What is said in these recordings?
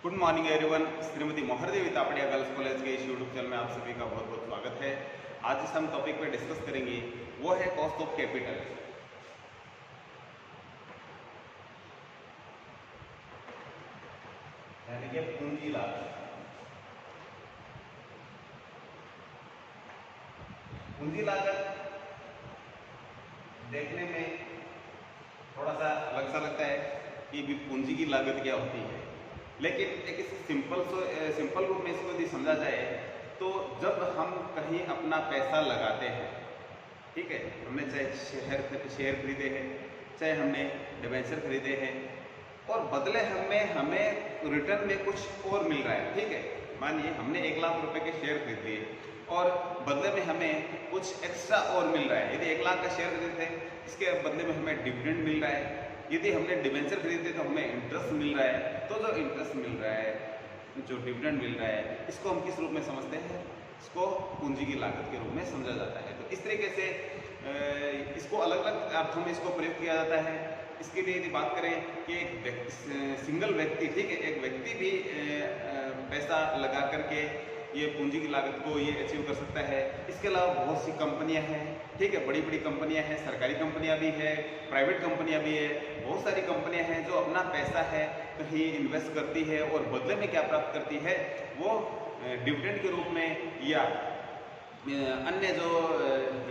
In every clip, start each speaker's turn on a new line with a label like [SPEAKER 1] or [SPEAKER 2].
[SPEAKER 1] Good morning everyone. Shrimati Mohardevi Tapadia girls college के इस YouTube channel में आप सभी का बहुत बहुत स्वागत है। आज जिस हम टॉपिक पे डिस्कस करेंगे वो है कॉस्ट ऑफ कैपिटल, यानी कि पूंजी लागत। पूंजी लागत देखने में थोड़ा सा अलग सा लगता है कि भी पूंजी की लागत क्या होती है, लेकिन एक सिंपल रूप में इसको यदि समझा जाए तो जब हम कहीं अपना पैसा लगाते हैं, ठीक है, हमने चाहे शेयर खरीदे हैं, चाहे हमने डिबेंचर खरीदे हैं और बदले हमें रिटर्न में कुछ और मिल रहा है, ठीक है। मानिए हमने 1,00,000 रुपए के शेयर खरीद लिए और बदले में हमें कुछ एक्स्ट्रा और मिल रहा है। यदि 1,00,000 का शेयर खरीदे थे, इसके बदले में हमें डिविडेंड मिल रहा है। यदि हमने डिबेंचर खरीदे तो हमें इंटरेस्ट मिल रहा है। तो जो इंटरेस्ट मिल रहा है, जो डिविडेंड मिल रहा है, इसको हम किस रूप में समझते हैं? इसको पूंजी की लागत के रूप में समझा जाता है। तो इस तरीके से इसको अलग अलग अर्थों में इसको प्रयोग किया जाता है। इसके लिए यदि बात करें कि एक सिंगल व्यक्ति, ठीक है, एक व्यक्ति भी पैसा लगा करके ये पूंजी की लागत को ये अचीव कर सकता है। इसके अलावा बहुत सी कंपनियां हैं, ठीक है, बड़ी बड़ी कंपनियां हैं, सरकारी कंपनियां भी है, प्राइवेट कंपनियां भी है। बहुत सारी कंपनियां हैं जो अपना पैसा है कहीं इन्वेस्ट करती है और बदले में क्या प्राप्त करती है, वो डिविडेंड के रूप में या अन्य जो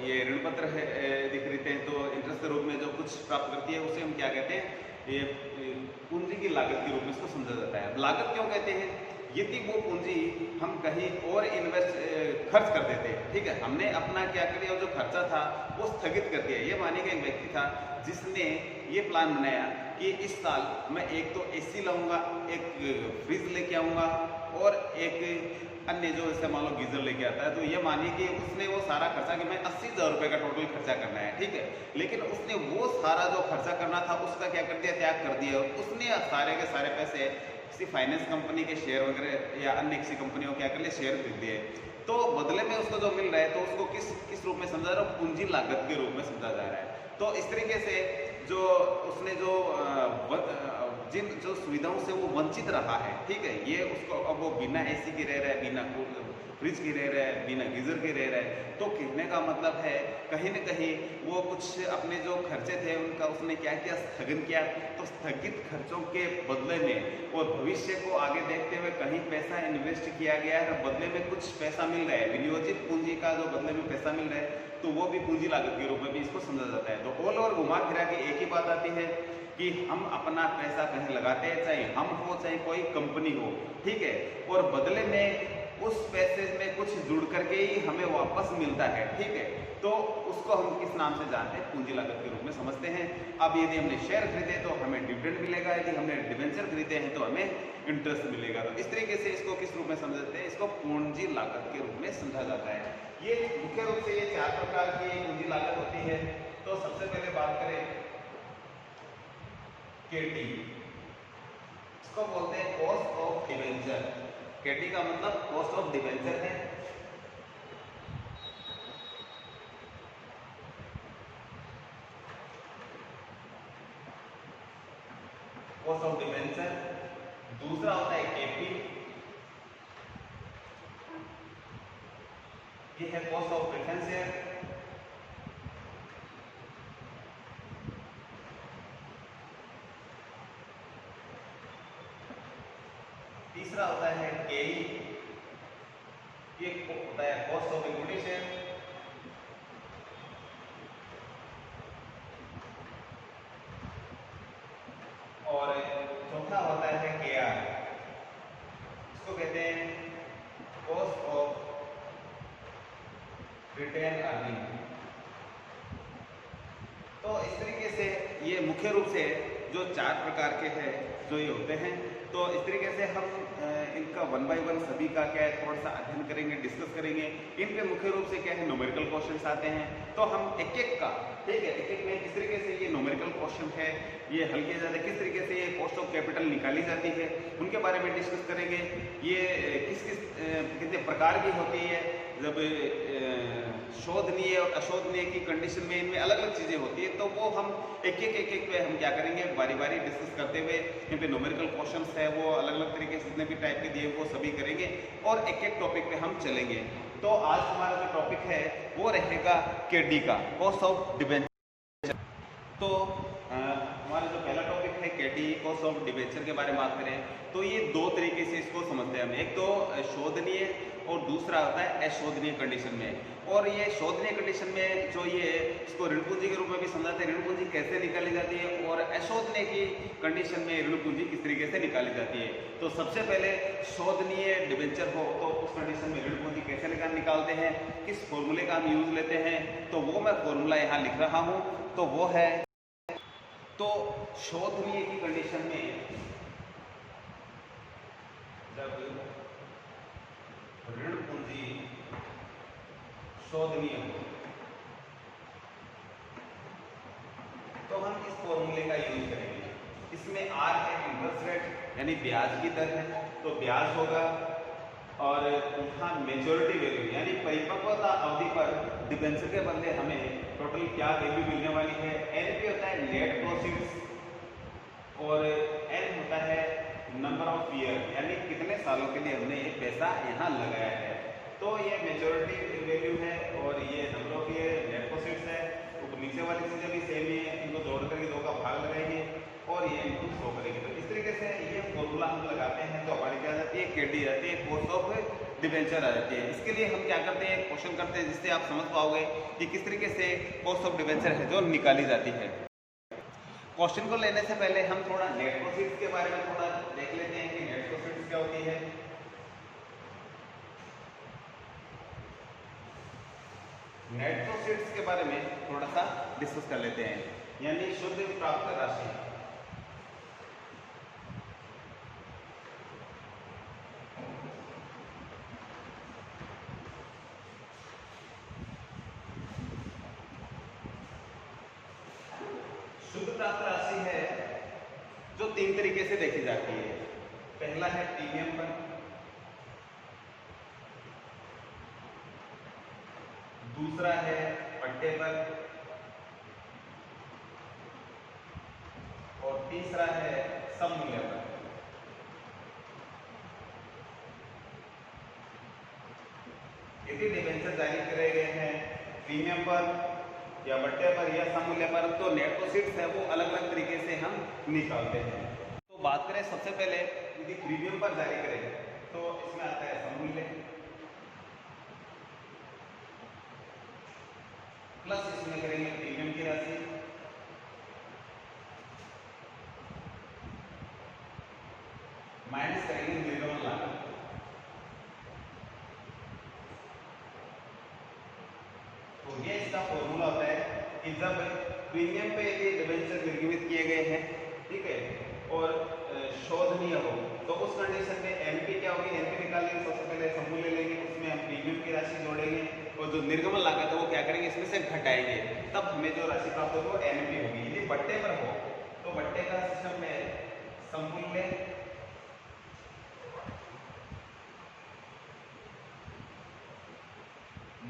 [SPEAKER 1] ये ऋण पत्र है खरीदते हैं तो इंटरेस्ट के रूप में जो कुछ प्राप्त करती है, उसे हम क्या कहते हैं? ये पूंजी की लागत के रूप में इसको समझा जाता है। लागत क्यों कहते हैं? यदि वो पूंजी हम कहीं और खर्च कर देते हैं, ठीक है, हमने अपना क्या किया, जो खर्चा था वो स्थगित कर दिया। ये मानिए कि एक व्यक्ति था जिसने ये प्लान बनाया कि इस साल मैं एक तो एसी लाऊंगा, एक फ्रिज लेके आऊंगा और एक अन्य जो जैसे मान लो गीजर लेके आता है। तो ये मानिए कि उसने वो सारा खर्चा कि मैं 80,000 रुपये का टोटल खर्चा करना है, ठीक है, लेकिन उसने वो सारा जो खर्चा करना था उसका क्या कर दिया, त्याग कर दिया। उसने सारे के सारे पैसे किसी फाइनेंस कंपनी के शेयर वगैरह या अन्य किसी कंपनियों क्या कर लिए, शेयर खरीद दिए। तो बदले में उसको जो मिल रहा है तो उसको किस रूप में समझा जा रहा है? पूंजी लागत के रूप में समझा जा रहा है। तो इस तरीके से जो उसने जिन जो सुविधाओं से वो वंचित रहा है, ठीक है, ये उसको अब वो बिना एसी के रह रहा है, बिना फ्रिज के रह रहा है, बिना गीजर के रह रहा है। तो कहने का मतलब है कहीं न कहीं वो कुछ अपने जो खर्चे थे उनका उसने क्या किया, स्थगन किया। तो स्थगित खर्चों के बदले में और भविष्य को आगे देखते हुए कहीं पैसा इन्वेस्ट किया गया है, बदले में कुछ पैसा मिल रहा है, विनियोजित पूंजी का जो बदले में पैसा मिल रहा है, तो वो भी पूंजी लागत के रूप में भी इसको समझा जाता है। तो ऑल ओवर घुमा फिरा के एक ही बात आती है कि हम अपना पैसा कहीं लगाते हैं, चाहे हम हो चाहे कोई कंपनी हो, ठीक है, और बदले में उस पैसे में कुछ जुड़ करके ही हमें वापस मिलता है, ठीक है, तो उसको हम किस नाम से जानते हैं? पूंजी लागत के रूप में समझते हैं। अब यदि हमने शेयर खरीदे तो हमें डिविडेंड मिलेगा, यदि हमने डिबेंचर खरीदे हैं तो हमें इंटरेस्ट मिलेगा। तो इस तरीके से इसको किस रूप में समझते हैं? इसको पूंजी लागत के रूप में समझा जाता है। ये मुख्य रूप से ये 4 प्रकार की पूंजी लागत होती है। तो सबसे पहले बात करें केटी, इसको बोलते हैं कॉस्ट ऑफ डिबेंचर। केटी का मतलब कॉस्ट ऑफ डिबेंचर है। Cost of debenture. दूसरा होता है केपी, ये है कॉस्ट ऑफ प्रेफरेंस शेयर। तीसरा होता है केई, ये होता है कॉस्ट ऑफ इक्विटी शेयर। और चौथा होता है केआर, इसको कहते हैं कॉस्ट ऑफ रिटेन अर्निंग। तो इस तरीके से ये मुख्य रूप से जो 4 प्रकार के हैं जो ये होते हैं। तो इस तरीके से हम इनका 1 बाय 1 सभी का क्या है थोड़ा सा अध्ययन करेंगे, डिस्कस करेंगे। इन पे मुख्य रूप से क्या है, न्यूमेरिकल क्वेश्चंस आते हैं। तो हम एक एक का, ठीक है, एक एक में किस तरीके से ये न्यूमेरिकल क्वेश्चन है ये हल किया जाता है, किस तरीके से ये कॉस्ट ऑफ कैपिटल निकाली जाती है, उनके बारे में डिस्कस करेंगे। ये कितने प्रकार की होती है, जब शोधनीय और अशोधनीय की कंडीशन में इनमें अलग अलग चीज़ें होती है। तो वो हम एक एक पे हम क्या करेंगे, बारी बारी डिस्कस करते हुए इन पे न्यूमेरिकल क्वेश्चंस है वो अलग अलग तरीके से जितने भी टाइप के दिए वो सभी करेंगे और एक एक टॉपिक पे हम चलेंगे। तो आज हमारा जो टॉपिक है वो रहेगा केडी का, कॉस्ट ऑफ डिबेंचर। तो हमारा जो पहला टॉपिक है केडी, कॉस्ट ऑफ डिबेंचर के बारे में बात करें तो ये दो तरीके से इसको समझते हैं हम। एक तो शोधनीय और दूसरा होता है अशोधनीय कंडीशन में। और ये शोधनीय कंडीशन में जो ये इसको ऋण पूंजी के रूप में भी समझाते हैं, ऋण पूंजी कैसे निकाली जाती है, और अशोधनीय की कंडीशन में ऋण पूंजी किस तरीके से निकाली जाती है। तो सबसे पहले शोधनीय डिबेंचर हो तो उस कंडीशन में ऋण पूंजी कैसे निकालते हैं, किस फॉर्मूले का हम यूज लेते हैं, तो वो मैं फॉर्मूला यहाँ लिख रहा हूँ। तो वो है, तो शोधनीय की कंडीशन में जब ऋण पूंजी शोधनीय हो तो हम इस फॉर्मूले का यूज करेंगे। इसमें आर है इंटरेस्ट रेट यानी ब्याज की दर है, तो ब्याज होगा, और यहाँ मेच्योरिटी वैल्यू यानी परिपक्वता अवधि पर डिबेंचर के बदले हमें टोटल क्या वैल्यू मिलने वाली है। एनपी होता है नेट प्रोसीड्स और एन होता है नंबर ऑफ ईयर यानी कितने सालों के लिए हमने ये पैसा यहाँ लगाया है। तो ये मेच्योरिटी वैल्यू है और ये number of year net proceeds है। तो नीचे वाली चीजें भी सेम ही है, इनको जोड़ करके 2 का भाग लगाएंगे और ये इनको 100 करेंगे। तो इस तरीके से ये फॉर्मूला हम लगाते हैं तो हमारी क्या जाती है, केडी जाती है, कॉस्ट ऑफ डिबेंचर आ जाती है। इसके लिए हम क्या करते हैं, क्वेश्चन करते हैं जिससे आप समझ पाओगे कि किस तरीके से कॉस्ट ऑफ डिबेंचर है जो निकाली जाती है। क्वेश्चन को लेने से पहले हम थोड़ा नेट प्रोसीड्स के बारे में थोड़ा देख लेते हैं कि नेट प्रोसीड्स क्या होती है। नेट प्रोसीड्स के बारे में थोड़ा सा डिस्कस कर लेते हैं, यानी शुद्ध प्राप्त राशि। शुद्ध प्राप्त राशि है जो 3 तरीके से देखी जाती है। पहला है प्रीमियम पर, दूसरा है पट्टे पर, और तीसरा है सममूल्य पर। यदि डिबेंचर जारी करे गए हैं प्रीमियम पर या बट्टे पर या सममूल्य पर तो नेट प्रोसीड्स है वो अलग अलग तरीके से हम निकालते हैं। तो बात करें सबसे पहले यदि प्रीमियम पर जारी करें तो इसमें आता है सममूल्य प्लस इसमें करेंगे प्रीमियम की राशि माइनस करेंगे निर्गमन लागत। तो ये इसका फॉर्मूला होता है कि जब प्रीमियम पे ये डिबेंचर निर्गमित किए गए हैं, ठीक है, और शोधनीय हो तो उस कंडीशन में एनपी क्या होगी, एनपी निकालेंगे। सबसे पहले सममूल्य लेंगे, उसमें हम प्रीमियम की राशि जोड़ेंगे और जो निर्गमन लागत है वो क्या करेंगे, इसमें से घटाएंगे, तब हमें जो राशि प्राप्त होगी वो एनपी होगी। यदि बट्टे पर हो तो बट्टे का सिस्टम में सममूल्य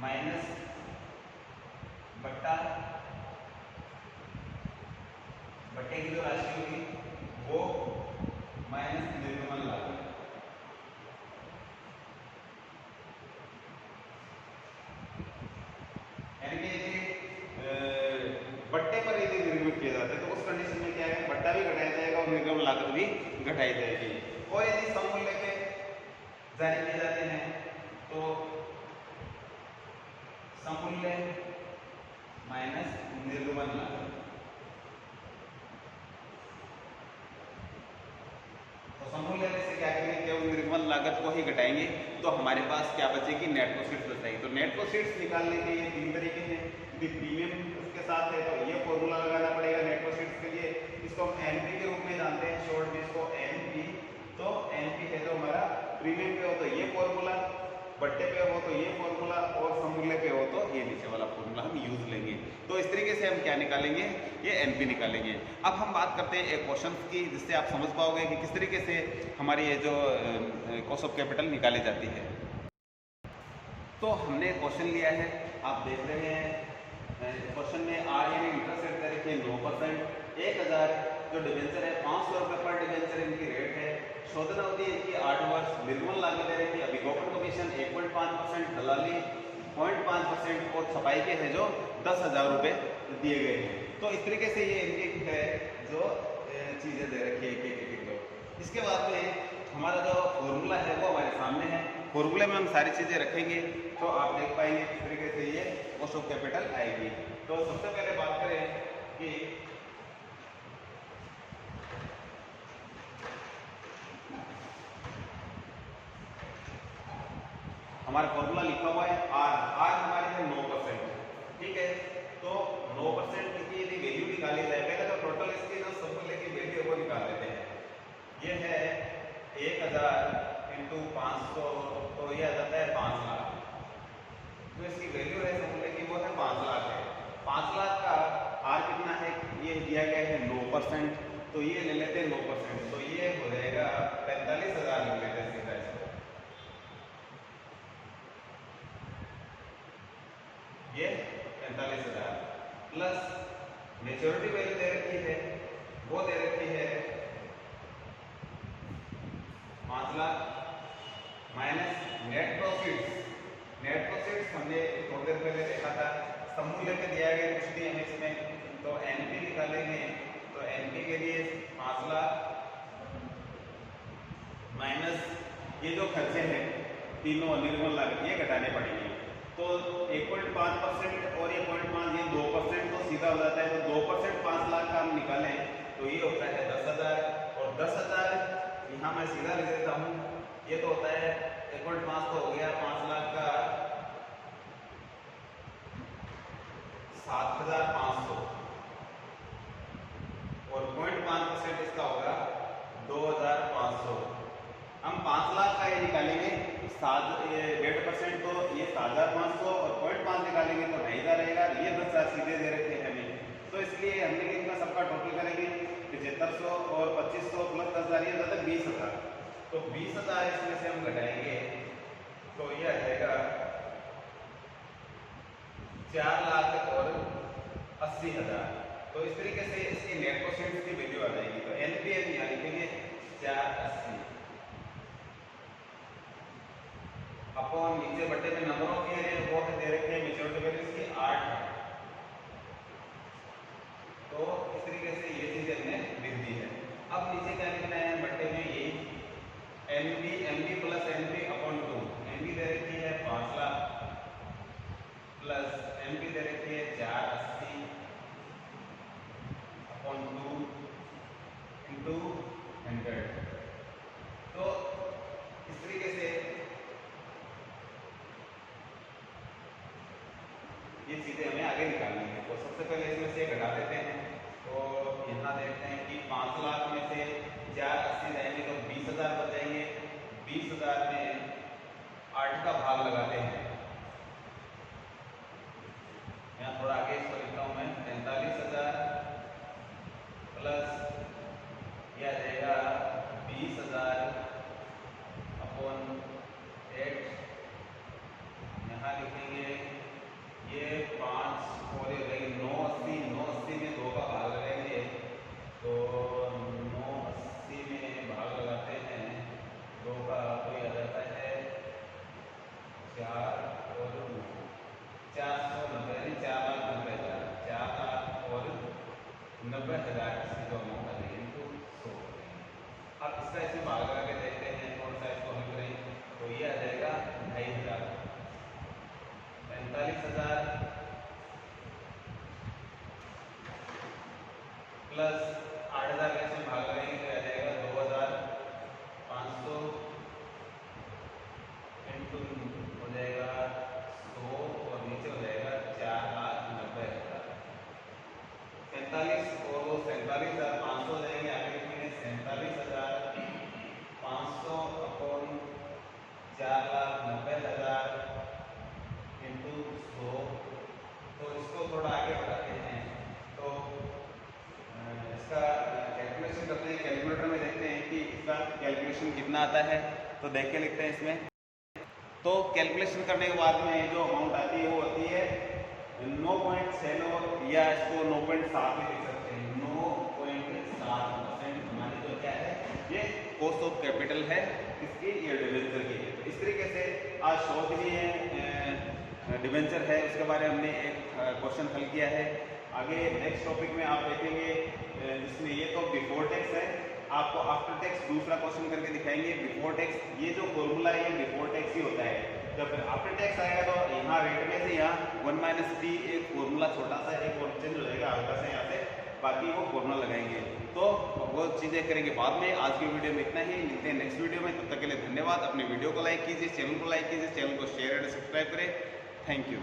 [SPEAKER 1] माइनस बट्टा, बट्टे की जो राशि होगी वो माइनस निर्गमन लागत। यानी कि यदि बट्टे पर यदि निर्गमित किया जाता है तो उस कंडीशन में क्या है, बट्टा भी घटाया जाएगा और निर्गमन लागत भी घटाई जाएगी। और यदि सममूल्य के जारी किए जाते हैं तो सममूल्य माइनस निर्गमन लागत। तो सममूल्य से क्या करेंगे, केवल निर्गमन लागत को ही घटाएंगे तो हमारे पास क्या बचेगी, नेट प्रोसीड्स बचेगी। तो नेट प्रोसीड्स निकालने के ये 3 तरीके हैं। यदि प्रीमियम उसके साथ है तो ये फॉर्मूला लगाना पड़ेगा नेट प्रोसीड्स के लिए। इसको हम एनपी के रूप में जानते हैं, शॉर्ट में इसको एनपी। तो एनपी है जो हमारा प्रीमियम पे हो तो ये फॉर्मूला, बट्टे पे हो तो ये फॉर्मूला, और सममूल्य पे हो तो ये नीचे वाला फॉर्मूला हम यूज लेंगे। तो इस तरीके से हम क्या निकालेंगे, ये एनपी निकालेंगे। अब हम बात करते हैं एक क्वेश्चन की जिससे आप समझ पाओगे कि किस तरीके से हमारी ये जो कॉस्ट ऑफ कैपिटल निकाली जाती है। तो हमने क्वेश्चन लिया है, आप देख रहे हैं क्वेश्चन में आर यानी इंटरेस्ट रेट देखिए 9%, 1000 जो डिबेंचर है 500 रुपये पर डिबेंचर इनकी रेट है, शोधन अवधि इनकी 8 वर्ष, निर्गमन लागत दे रही थी, अभिगोपन कमीशन 1.5%, दलाली 0.5% और छपाई के है जो 10,000 रुपये दिए गए हैं। तो इस तरीके से ये इनकी है जो चीज़ें दे रखी है एक दो। इसके बाद में हमारा जो फॉर्मूला है वो हमारे सामने है। फॉर्मूले में हम सारी चीज़ें रखेंगे तो आप देख पाएंगे किस तरीके से ये कॉस्ट ऑफ कैपिटल आएगी। तो सबसे पहले बात करें कि हमारा फॉर्मूला लिखा हुआ है आर हमारी है 9%, ठीक है। तो 9% की यदि वैल्यू निकाली जाए, पहले तो टोटल इसकी जो सब लेके वैल्यू है वो निकाल लेते हैं। ये है 1000 इंटू 500, तो ये आ जाता है 5 लाख। तो इसकी वैल्यू है सब की वो है 5 लाख है। 5 लाख का आर कितना है, ये दिया गया है 9%, तो ये ले लेते हैं 9%, तो ये हो जाएगा 45,000 ले लेते हैं सीधा इसको। ये 45,000 प्लस मेच्योरिटी वैल्यू दे रखी है, वो दे रखी है 5 lakh minus net profits. Net profits हमने थोड़ी देर पहले देखा था, समूल्य पे दिया गया कुछ नहीं हमें इसमें, तो एनपी निकालेंगे। तो एनपी के लिए 5 लाख माइनस ये जो खर्चे हैं तीनों निर्गमन लागत ये घटाने पड़ेंगे। तो 1.5% और ये 0.5 ये 2%, तो सीधा हो जाता है। तो 2% 5 लाख का हम निकालें तो ये होता है 10,000, और 10,000 यहाँ मैं सीधा लिख देता हूँ, ये तो होता है 1.5 तो हो गया 5 लाख का 7,500, और 0.5% इसका होगा 2,500। हम 5 लाख का ये निकालेंगे 1.5%, तो ये 7,500 और 0.5 निकालेंगे तो 2,500 रहेगा। ये 10,000 सीधे दे रखे हैं हमें, तो इसलिए हमने कितना सबका टोटल करेंगे 7500 और 2500 प्लस 10,000 ये ज़्यादा 20,000। तो 20,000 इसमें से हम घटाएंगे तो ये आ जाएगा 4,80,000। तो इस तरीके से इसके नेट परसेंट की वैल्यू आ जाएगी। तो एनपीएफ यहाँ लिखेंगे 480 अपॉन नीचे बटे में नंबर ऑफ ईयर है वो दे रखे हैं मेच्योरिटी वैल्यू इसकी 8 है। तो इस तरीके से ये चीज हमने लिख दी है। अब नीचे क्या लिखना है बटे में यही NP plus NP upon 2। NP दे रखी है 5 लाख प्लस एनपी दे रखी है 480 अपॉन 2 इंटू 100। तो इस तरीके से ये चीजें हमें आगे निकालनी है। तो सबसे पहले इसमें से घटा देते हैं। तो यहाँ देखते हैं कि 5 लाख में से 480 जाएंगे तो 20,000 बचेंगे। 20,000 में 8 का भाग लगाते हैं। यहाँ थोड़ा आगे इसको लिखता हूँ मैं 45,000 प्लस यह आ जाएगा 20,000 अपॉन 8। यहाँ लिखेंगे ये 5 और ये रहेंगे 980 में 2 का भाग लगाएंगे। तो 980 में भाग लगाते हैं 2 का, तो ये आ जाता है 4 और 490 यानी 4,90,000। 4,00,000 और 90,000 इसकी जो अमाउंट आ जाएगी इनको 100 करेंगे। अब इसका इसमें भाग लगा के देखते हैं कौन सा इसको हल करें। तो ये आ जाएगा 2,500 45,000 प्लस 8,000 का इसमें भाग लगाएंगे तो आ जाएगा 2,500 इंटू हो जाएगा 100 और नीचे हो जाएगा 4,90,000। 47 और 47,500 हो जाएंगे। आगे लिखेंगे 47,500 अपॉन 4,90,000 इंटू 100। तो इसको थोड़ा आगे बढ़ाते हैं। तो इसका कैलकुलेशन करते हैं। कैलकुलेटर में देखते हैं कि इसका कैलकुलेशन कितना आता है। तो देख के लिखते हैं इसमें। तो कैलकुलेशन करने के बाद में जो अमाउंट आती है वो आती है 9.69 या इसको 9.7 भी लिख सकते हैं। 9.7% हमारी जो क्या है ये कॉस्ट ऑफ कैपिटल है इसकी, ये डिवेंचर की है। तो इस तरीके से आज शॉर्ट भी है, डिवेंचर है, उसके बारे में हमने एक क्वेश्चन हल किया है। आगे नेक्स्ट टॉपिक में आप देखेंगे, इसमें ये तो बिफोर टैक्स है, आपको आफ्टर टैक्स दूसरा क्वेश्चन करके दिखाएंगे। बिफोर टैक्स ये जो फॉर्मूला है ये बिफोर टैक्स ही होता है, जब आफ्टर टैक्स आएगा तो यहाँ रेट में से यहाँ 1 माइनस टी एक फॉर्मूला छोटा सा एक और चेंज हो जाएगा हल्का सा यहाँ से, बाकी वो फॉर्मूला लगाएंगे, तो वो चीज़ें करेंगे बाद में। आज की वीडियो में इतना ही, मिलते हैं नेक्स्ट वीडियो में, तब तक के लिए धन्यवाद। अपने वीडियो को लाइक कीजिए, चैनल को लाइक कीजिए, चैनल को शेयर एंड सब्सक्राइब करें। Thank you.